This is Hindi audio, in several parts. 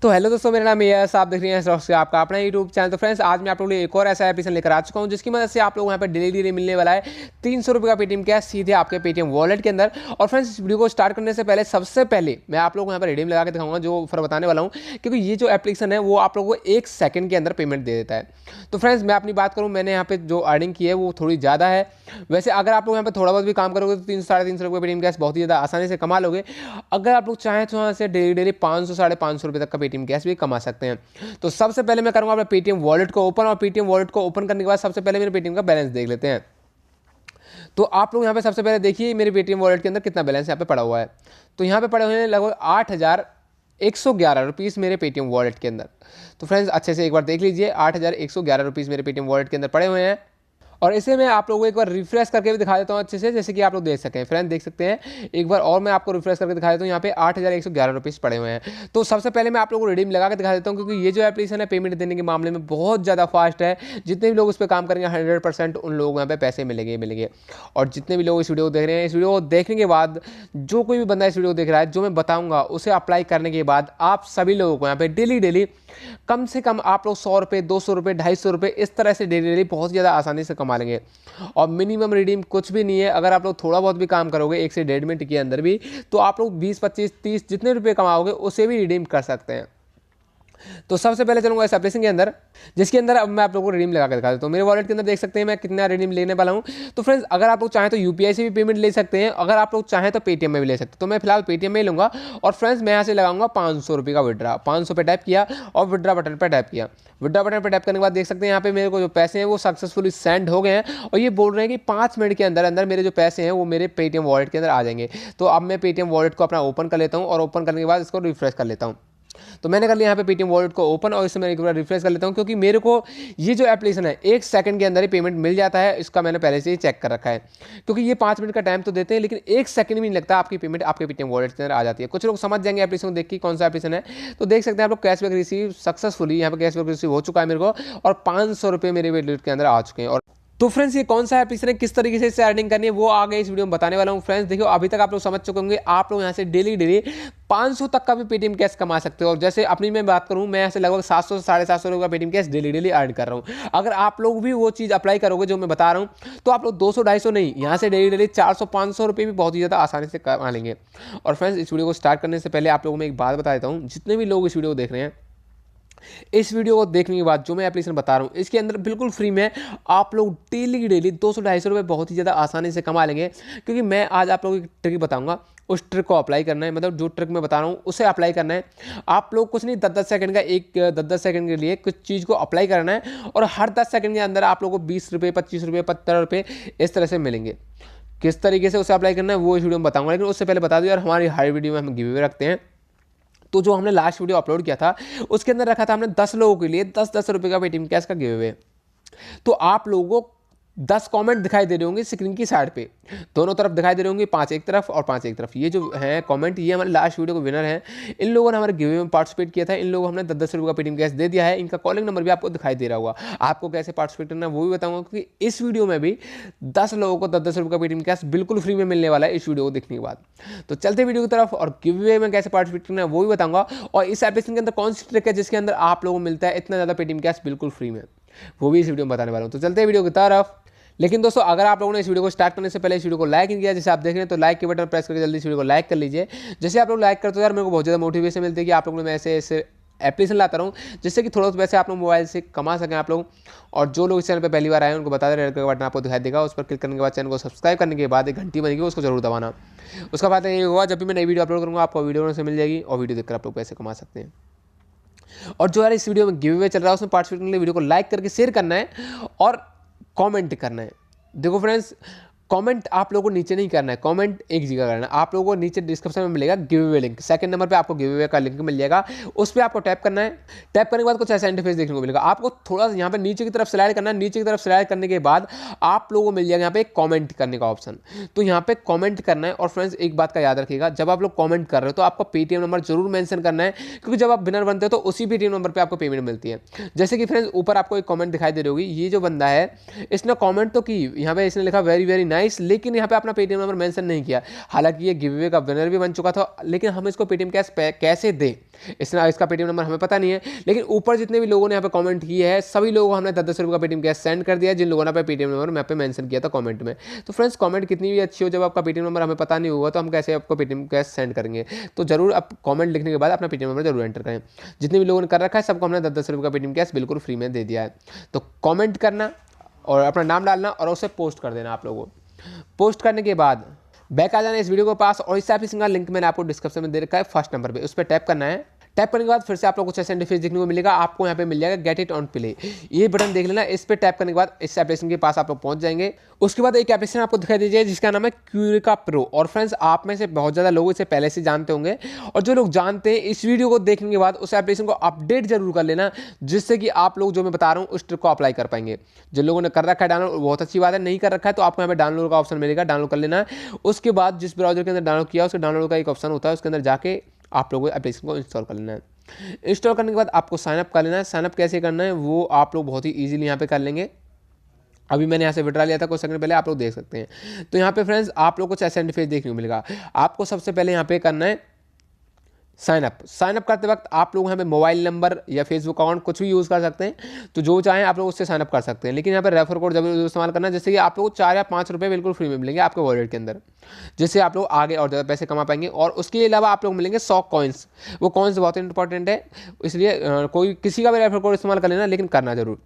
तो हेलो दोस्तों, मेरा नाम यस, आप देख रहे हैं आपका अपना यूट्यूब चैनल। तो फ्रेंड्स, आज मैं आप लोगों के लिए एक और ऐसा एप्लीकेशन लेकर आ चुका हूं जिसकी मदद से आप लोगों को यहाँ पे डेली मिलने वाला है 300 रुपये का पेटीएम कैश सीधे आपके पेटीएम वॉलेट के अंदर। और फ्रेंड्स, इस वीडियो को स्टार्ट करने से पहले सबसे पहले मैं आप लोगों को यहाँ पर रिडीम लगा के दिखाऊंगा जो ऑफर बताने वाला हूँ, क्योंकि ये जो एप्लीकेशन है वो आप लोगों को 1 सेकंड के अंदर पेमेंट दे देता है। तो फ्रेंड्स, मैं अपनी बात करूँ, मैंने यहाँ पे जो अर्निंग की है वो थोड़ी ज़्यादा है। वैसे अगर आप लोग यहाँ पे थोड़ा बहुत भी काम करोगे तो 300-350 रुपये पेटीएम कैश बहुत ही ज़्यादा आसानी से कमा लोगे। अगर आप लोग चाहें तो यहाँ से डेली 500-550 रुपये तक का पेटीएम कैश भी कमा सकते हैं। तो सबसे पहले मैं करूंगा अपने पेटीएम वॉलेट को ओपन, और पेटीएम वॉलेट को ओपन करने के बाद सबसे पहले मेरे पेटीएम का बैलेंस देख लेते हैं। तो आप लोग यहाँ पे सबसे पहले देखिए मेरे पेटीएम वॉलेट के अंदर कितना बैलेंस यहाँ पे पड़ा हुआ है। तो यहाँ पे पड़े हुए हैं लगभग 8,111 रुपीज़ मेरे पेटीएम वॉलेट के अंदर। तो फ्रेंड्स, अच्छे से एक बार देख लीजिए, 8,111 रुपीज़ मेरे पेटीएम वॉलेट के अंदर पड़े हुए हैं। और इसे मैं आप लोगों को एक बार रिफ्रेश करके भी दिखा देता हूँ अच्छे से, जैसे कि आप लोग देख सकें। फ्रेंड देख सकते हैं, एक बार और मैं आपको रिफ्रेश करके दिखा देता हूँ। यहाँ पे 8,111 रुपीज़ पड़े हुए हैं। तो सबसे पहले मैं आप लोगों को रिडीम लगा के दिखा देता हूँ, क्योंकि ये जो एप्लीकेशन है पेमेंट देने के मामले में बहुत ज़्यादा फास्ट है। जितने भी लोग उस पर काम करेंगे 100% उन लोगों को यहाँ पे पैसे मिलेंगे। और जितने भी लोग इस वीडियो को देख रहे हैं, इस वीडियो को देखने के बाद जो कोई भी बंदा इस वीडियो को देख रहा है, जो मैं बताऊँगा उसे अप्लाई करने के बाद आप सभी लोगों को यहाँ पे डेली कम से कम आप लोग 100 रुपये, 200 रुपये, 250 रुपये इस तरह से डेली बहुत ज़्यादा आसानी से कमा लेंगे। और मिनिमम रिडीम कुछ भी नहीं है। अगर आप लोग थोड़ा बहुत भी काम करोगे 1 से 1.5 मिनट के अंदर भी, तो आप लोग 20, 25, 30 जितने रुपये कमाओगे उसे भी रिडीम कर सकते हैं। तो सबसे पहले चलूंगा इस एप्लीकेशन के अंदर, जिसके अंदर अब मैं आप लोगों को रिडीम लगा के दिखा देता हूँ। मेरे वॉलेट के अंदर देख सकते हैं मैं कितना रिडीम लेने वाला हूँ। तो फ्रेंड्स, अगर आप लोग चाहें तो यूपीआई से भी पेमेंट ले सकते हैं, अगर आप लोग चाहें तो पेटीएम में भी ले सकते हैं। तो मैं फिलहाल पेटीएम में ही लूँगा। और फ्रेंड्स, मैं यहाँ से लगाऊंगा 500 रुपये का विड्रा। 500 पे टैप किया और विड्रा बटन पर टैप किया। विड्रा बटन पर टैप करने के बाद देख सकते हैं यहाँ पे मेरे को जो पैसे हैं वो सक्सेसफुली सेंड हो गए हैं। और ये बोल रहे हैं कि 5 मिनट के अंदर अंदर मेरे जो पैसे हैं वो मेरे पेटीएम वॉलेट के अंदर आ जाएंगे। तो अब मैं पेटीएम वॉलेट को अपना ओपन कर लेता हूँ, और ओपन करने के बाद इसको रिफ्रेश कर लेता हूँ। तो मैंने कर लिया यहाँ पे पेटीएम वॉलेट को ओपन, और इससे मैं एक बार रिफ्रेश कर लेता हूँ, क्योंकि मेरे को ये जो एप्लीकेशन है 1 सेकंड के अंदर ही पेमेंट मिल जाता है। इसका मैंने पहले से ही चेक कर रखा है, क्योंकि ये 5 मिनट का टाइम तो देते हैं, लेकिन 1 सेकंड भी नहीं लगता, आपकी पेमेंट आपके पेटीएम वॉलेट के अंदर आ जाती है। कुछ लोग समझ जाएंगे एप्लीकेशन को देख के कौन सा एप्लीकेशन है। तो देख सकते हैं आप लोग, कैशबैक रिसीव सक्सेसफुली, यहाँ पे कैशबैक रिसीव हो चुका है मेरे को, और 500 रुपये मेरे वॉलेट के अंदर आ चुके हैं। और तो फ्रेंड्स, ये कौन सा एप्लीकेशन है, किस तरीके से इससे अर्निंग करनी है, वो आगे इस वीडियो में बताने वाला हूँ। फ्रेंड्स देखियो, अभी तक आप लोग समझ चुके होंगे, आप लोग यहाँ से डेली 500 तक का भी पेटीएम कैश कमा सकते हो। और जैसे अपनी मैं बात करूँ, मैं यहाँ से लगभग 700 से 750 रुपये का पेटीएम कैश डेली अर्न कर रहा हूँ। अगर आप लोग भी वो चीज़ अप्लाई करोगे जो मैं बता रहा हूँ, तो आप लोग 200-250 नहीं, यहाँ से डेली 400-500 रुपये भी बहुत ही ज़्यादा आसानी से कमा लेंगे। और फ्रेंड्स, इस वीडियो को स्टार्ट करने से पहले आप लोगों में एक बात बता देता हूँ, जितने भी लोग इस वीडियो को देख रहे हैं, इस वीडियो को देखने के बाद जो मैं एप्लीकेशन बता रहा हूँ इसके अंदर बिल्कुल फ्री में आप लोग डेली 200-250 रुपये बहुत ही ज़्यादा आसानी से कमा लेंगे। क्योंकि मैं आज आप लोगों को एक ट्रिक बताऊंगा, उस ट्रिक को अप्लाई करना है, मतलब जो ट्रिक मैं बता रहा हूँ उसे अप्लाई करना है। आप लोग कुछ नहीं, 10-10 सेकंड का, एक 10-10 सेकंड के लिए कुछ चीज़ को अप्लाई करना है, और हर 10 सेकंड के अंदर आप लोगों को 20 रुपये, 25 रुपये, 15 रुपये इस तरह से मिलेंगे। किस तरीके से उसे अप्लाई करना है वो इस वीडियो में बताऊँगा, लेकिन उससे पहले बता दूँ यार, हमारी हर वीडियो में हम गिव अवे रखते हैं। तो जो हमने लास्ट वीडियो अपलोड किया था उसके अंदर रखा था हमने 10 लोगों के लिए 10-10 रुपये का पेटीएम कैश का गिव अवे। तो आप लोगों को 10 कमेंट दिखाई दे रहे होंगे स्क्रीन की साइड पे, दोनों तरफ दिखाई दे रहे होंगे, 5 एक तरफ और 5 एक तरफ। ये जो है कमेंट, ये हमारे लास्ट वीडियो के विनर हैं। इन लोगों ने हमारे गिव अवे में पार्टिसिपेट किया था। इन लोगों को हमने 10-10 रुपये का पेटीएम कैश दे दिया है। इनका कॉलिंग नंबर भी आपको दिखाई दे रहा होगा। आपको कैसे पार्टिसिपेट करना है वो भी बताऊंगा, क्योंकि इस वीडियो में भी 10 लोगों को 10-10 रुपये का पेटीएम कैश बिल्कुल फ्री में मिलने वाला है इस वीडियो को देखने के बाद। तो चलते वीडियो की तरफ, और गिव अवे में कैसे पार्टिसिपेट करना है वो भी बताऊंगा, और इस एप्लीकेशन के अंदर कौन सी ट्रिक है जिसके अंदर आप लोगों को मिलता है इतना ज़्यादा पेटीएम कैश बिल्कुल फ्री में, वो भी इस वीडियो में बताने वाला हूँ। तो चलते वीडियो की तरफ। लेकिन दोस्तों, अगर आप लोगों ने इस वीडियो को स्टार्ट करने से पहले इस वीडियो को लाइक नहीं किया, जैसे आप देख रहे हैं, तो लाइक के बटन प्रेस करके जल्दी इस वीडियो को लाइक कर लीजिए। जैसे आप लोग लाइक करते हो यार, मेरे को बहुत ज़्यादा मोटिवेशन मिलती है कि आप लोगों ने मैं ऐसे एप्लीकेशन लाता रहूँ, जिससे कि थोड़ा बहुत पैसे आप लोग मोबाइल से कमा सकें आप लोग। और जो लोग इस चैनल पर पहली बार आए हैं उनको बता दें, रेड कलर का बटन आपको दिखाई देगा, उस पर क्लिक करने के बाद चैनल को सब्सक्राइब करने के बाद एक घंटी बनेगी, उसको जरूर दबाना। उसका फायदा ये होगा, जब भी मैं नई वीडियो अपलोड करूँगा आपको वीडियो से मिल जाएगी, और वीडियो देखकर आप लोग पैसे कमा सकते हैं। और जो यार इस वीडियो में गिव अवे चल रहा है उसमें पार्टिसिपेट करने के लिए वीडियो को लाइक करके शेयर करना है और कमेंट करना है। देखो फ्रेंड्स, कमेंट आप लोगों को नीचे नहीं करना है, कमेंट एक जगह करना है। आप लोगों को नीचे डिस्क्रिप्शन में मिलेगा give away link, second number पे आपको गिव अवे का लिंक मिल जाएगा, उस पर आपको टैप करना है। टैप करने के बाद कुछ ऐसा इंटरफेस देखने को मिलेगा। आपको थोड़ा सा यहाँ पे नीचे की तरफ स्लाइड करना है। नीचे की तरफ स्लाइड करने के बाद आप लोगों को मिल जाएगा यहाँ पे कॉमेंट करने का ऑप्शन। तो यहाँ पे कॉमेंट करना है। और फ्रेंड्स, एक बात का याद रखिएगा, जब आप लोग कॉमेंट कर रहे हो तो आपका पेटीएम नंबर जरूर मेंशन करना है, क्योंकि जब आप विनर बनते हो तो उसी पेटीएम नंबर पर आपको पेमेंट मिलती है। जैसे कि फ्रेंड्स, ऊपर आपको एक कॉमेंट दिखाई दे रही होगी, ये जो बंदा है इसने कॉमेंट तो की, यहाँ पे इसने लिखा वेरी वेरी नाइस, नाइस, लेकिन यहाँ पे अपना पेटीएम नंबर मेंशन नहीं किया। हालांकि ये गिव अवे का विनर भी बन चुका था, लेकिन हम इसको पेटीएम कैश कैसे दे, इसका पेटीएम नंबर हमें पता नहीं है। लेकिन ऊपर जितने भी लोगों ने यहाँ पे कमेंट किए हैं सभी लोगों को हमने 10-10 रुपये का पेटीएम कैश सेंड कर दिया, जिन लोगों ने पेटीएम नंबर मैं पे मेंशन किया था कमेंट में। तो फ्रेंड्स, कमेंट कितनी भी अच्छी हो, जब आपका पेटीएम नंबर हमें पता नहीं होगा तो हम कैसे आपको पेटीएम कैश सेंड करेंगे। तो जरूर आप कमेंट लिखने के बाद अपना पेटीएम नंबर जरूर एंटर करें। जितने भी लोगों ने कर रखा है सबको हमने 10-10 रुपये का पेटीएम कैश बिल्कुल फ्री में दे दिया है। तो कमेंट करना और अपना नाम डालना और उसे पोस्ट कर देना। आप लोगों को पोस्ट करने के बाद बैक आ जाना इस वीडियो के पास, और इस एप्लीकेशन का लिंक मैंने आपको डिस्क्रिप्शन में दे रखा है फर्स्ट नंबर पे, उस पर टैप करना है। टैप करने के बाद फिर से आप लोग कुछ ऐसा इंटरफेस देखने को मिलेगा। आपको यहाँ पे मिल जाएगा गेट इट ऑन प्ले, ये बटन देख लेना। इस पे टैप करने के बाद इस एप्लीकेशन के पास आप लोग पहुंच जाएंगे। उसके बाद एक एप्लीकेशन आपको दिखाई दीजिए जिसका नाम है क्यूरिका प्रो। और फ्रेंड्स, आप में से बहुत ज़्यादा लोग इसे पहले से जानते होंगे, और जो लोग जानते हैं इस वीडियो को देखने के बाद उस एप्लीकेशन को अपडेट जरूर कर लेना, जिससे कि आप लोग जो मैं बता रहा हूँ उस ट्रिक को अप्लाई कर पाएंगे। जिन लोगों ने कर रखा है डाउनलोड, बहुत अच्छी बात है। नहीं कर रखा है तो आपको यहाँ पे डाउनलोड का ऑप्शन मिलेगा, डाउनलोड कर लेना है। उसके बाद जिस ब्राउजर के अंदर डाउनलोड किया उसके डाउनलोड का एक ऑप्शन होता है, उसके अंदर जाके आप लोगों को एप्लीकेशन को इंस्टॉल कर लेना है। इंस्टॉल करने के बाद आपको साइनअप कर लेना है। साइनअप कैसे करना है वो आप लोग बहुत ही इजीली यहाँ पे कर लेंगे। अभी मैंने यहाँ से विड्रा लिया था कुछ सेकंड पहले, आप लोग देख सकते हैं। तो यहाँ पे फ्रेंड्स आप लोग को कुछ ऐसा इंटरफेस देखने को मिलेगा। आपको सबसे पहले यहाँ पे करना है साइनअप करते वक्त आप लोग यहाँ पे मोबाइल नंबर या फेसबुक अकाउंट कुछ भी यूज़ कर सकते हैं, तो जो चाहें आप लोग उससे साइनअप कर सकते हैं। लेकिन यहाँ पे रेफर कोड जरूर इस्तेमाल करना है, जैसे कि आप लोग को 4 या 5 रुपये बिल्कुल फ्री में मिलेंगे आपके वॉलेट के अंदर, जिससे आप लोग आगे और ज़्यादा पैसे कमा पाएंगे। और उसके अलावा आप लोग मिलेंगे 100 कॉइन्स। वो कॉइन्स बहुत इंपॉर्टेंट है, इसलिए कोई किसी का भी रेफर कोड इस्तेमाल कर लेना, लेकिन करना जरूर।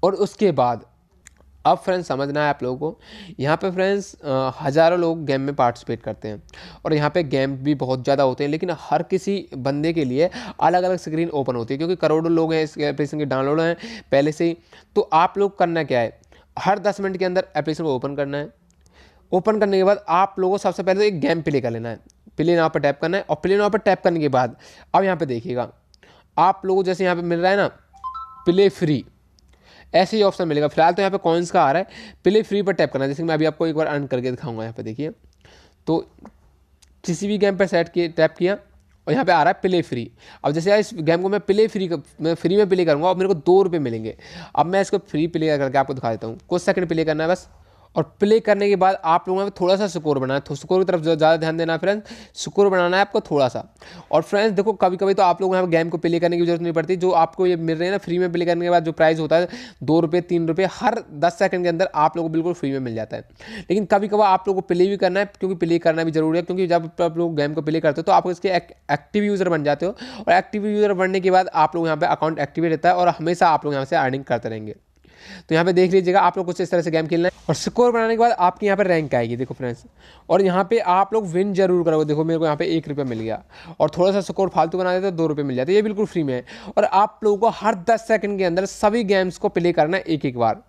और उसके बाद अब फ्रेंड्स समझना है आप लोगों को, यहाँ पे फ्रेंड्स हज़ारों लोग गेम में पार्टिसिपेट करते हैं, और यहाँ पे गेम भी बहुत ज़्यादा होते हैं, लेकिन हर किसी बंदे के लिए अलग अलग स्क्रीन ओपन होती है, क्योंकि करोड़ों लोग हैं इस एप्लीकेशन के डाउनलोड हैं पहले से ही। तो आप लोग करना क्या है, हर 10 मिनट के अंदर एप्लीकेशन को ओपन करना है। ओपन करने के बाद आप लोगों को सबसे पहले तो एक गेम प्ले कर लेना है। प्ले नाउ पर टैप करना है, और प्ले नाउ पर टैप करने के बाद अब यहाँ पर देखिएगा आप लोगों को जैसे यहाँ पर मिल रहा है ना प्ले फ्री, ऐसे ही ऑप्शन मिलेगा। फिलहाल तो यहाँ पे कॉइन्स का आ रहा है। प्ले फ्री पर टैप करना है, जैसे मैं अभी आपको एक बार अर्न करके दिखाऊंगा। यहाँ पे देखिए, तो किसी भी गेम पर सेट किए टैप किया और यहाँ पे आ रहा है प्ले फ्री। अब जैसे इस गेम को मैं फ्री में प्ले करूँगा और मेरे को 2 रुपये मिलेंगे। अब मैं इसको फ्री प्ले करके आपको दिखा देता हूँ। कुछ सेकंड प्ले करना है बस, और प्ले करने के बाद आप लोगों में थोड़ा सा स्कोर बनाना है। तो स्कोर की तरफ ज़्यादा ध्यान देना है फ्रेंड्स, स्कोर बनाना है आपको थोड़ा सा। और फ्रेंड्स देखो, कभी कभी तो आप लोग यहाँ गेम को प्ले करने की जरूरत नहीं पड़ती। जो आपको ये मिल रहे हैं ना फ्री में प्ले करने के बाद जो प्राइस होता है 2 रुपये 3 रुपये, हर 10 सेकंड के अंदर आप लोगों को बिल्कुल फ्री में मिल जाता है। लेकिन कभी कभार आप लोगों को प्ले भी करना है, क्योंकि प्ले करना भी जरूरी है। क्योंकि जब आप लोग गेम को प्ले करते हो तो आप इसके एक्टिव यूज़र बन जाते हो, और एक्टिव यूज़र बनने के बाद आप लोग यहाँ पे अकाउंट एक्टिवेट रहता है, और हमेशा आप लोग यहाँ से अर्निंग करते रहेंगे। तो यहाँ पे देख लीजिएगा, आप लोग कुछ इस तरह से गेम खेलना है, और स्कोर बनाने के बाद आपकी यहाँ पे रैंक आएगी। देखो फ्रेंड्स, और यहाँ पे आप लोग विन जरूर करोगे। देखो मेरे को यहाँ पे 1 रुपया मिल गया, और थोड़ा सा स्कोर फालतू बना देते तो 2 रुपये मिल जाते। ये बिल्कुल फ्री में है, और आप लोगों को हर 10 सेकंड के अंदर सभी गेम्स को प्ले करना है एक बार।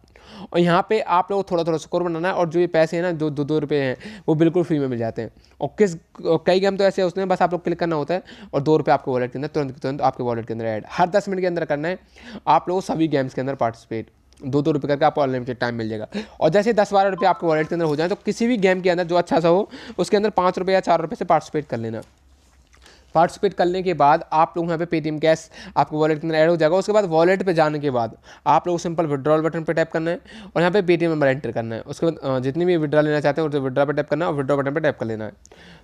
और यहाँ पे आप लोग थोड़ा थोड़ा स्कोर बनाना है, और जो ये पैसे हैं ना जो 2-2 रुपये हैं वो बिल्कुल फ्री में मिल जाते हैं। और कई गेम तो ऐसे होते हैं बस आप लोग क्लिक करना होता है और 2 रुपये आपके वॉलेट के अंदर तुरंत आपके वॉलेट के अंदर ऐड। हर 10 मिनट के अंदर करना है आप लोगों को सभी गेम्स के अंदर पार्टिसिपेट। 2-2 रुपये करके आपको अनलिमिटेड टाइम मिल जाएगा। और जैसे 10-12 रुपये आपके वॉलेट के अंदर हो जाए तो किसी भी गेम के अंदर जो अच्छा सा हो उसके अंदर 5 रुपये या 4 रुपये से पार्टिसिपेट कर लेना। पार्टिसिपेट करने के बाद आप लोग यहाँ पे पेटीएम कैश आपके वॉलेट के अंदर ऐड हो जाएगा। उसके बाद वॉलेट पे जाने के बाद आप लोग सिंपल विड्रॉल बटन पे टैप करना है, और यहाँ पे पेटीएम नंबर एंटर करना है। उसके बाद जितनी भी विड्रॉल लेना चाहते हैं उसे विड्रॉल पर टैप करना है, और विड्रॉल बटन पर टैप कर लेना है।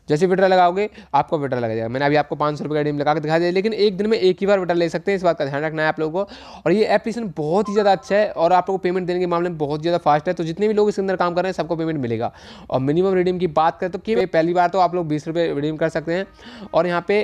जैसे विड्रॉल लगाओगे आपको विड्रॉल लग जाएगा। मैंने अभी आपको 500 रुपये का डीम लगा के दिखा दिया, लेकिन एक दिन में एक ही बार विड्रॉल ले सकते हैं, इस बात का ध्यान रखना है आप लोगों को। और ये एप्लीकेशन बहुत ही ज़्यादा अच्छा है, और आप लोगों को पेमेंट देने के मामले में बहुत ज़्यादा फास्ट है। तो जितने भी लोग इसके अंदर काम कर रहे हैं सबको पेमेंट मिलेगा। और मिनिमम रिडीम की बात करें तो कि पहली बार तो आप लोग 20 रुपये रिडीम कर सकते हैं, और यहाँ पे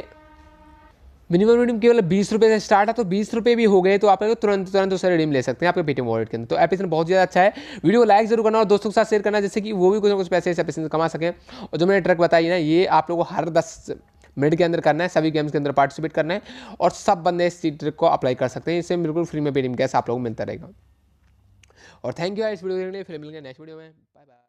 मिनिमम रिडीम केवल 20 रुपये से स्टार्ट है। तो 20 रुपये भी हो गए तो आप तुरंत उसे रिडीम ले सकते हैं आपके पेटीएम वॉलेट के अंदर। तो एप्लीकेशन बहुत ज़्यादा अच्छा है। वीडियो को लाइक जरूर करना और दोस्तों के साथ शेयर करना, जिससे कि वो भी कुछ ना कुछ पैसे इस एप्लीकेशन से कमा सकें। और जो मैंने ट्रिक बताई ना, ये आप लोगों को हर 10 मिनट के अंदर करना है, सभी गेम्स के अंदर पार्टिसिपेट करना है, और सब बंदे इस ट्रिक को अप्लाई कर सकते हैं। इससे बिल्कुल फ्री में पेटीएम कैश आप लोगों को मिलता रहेगा। और थैंक यू इस वीडियो देखने के लिए। फिर मिलेंगे नेक्स्ट वीडियो में। Bye bye.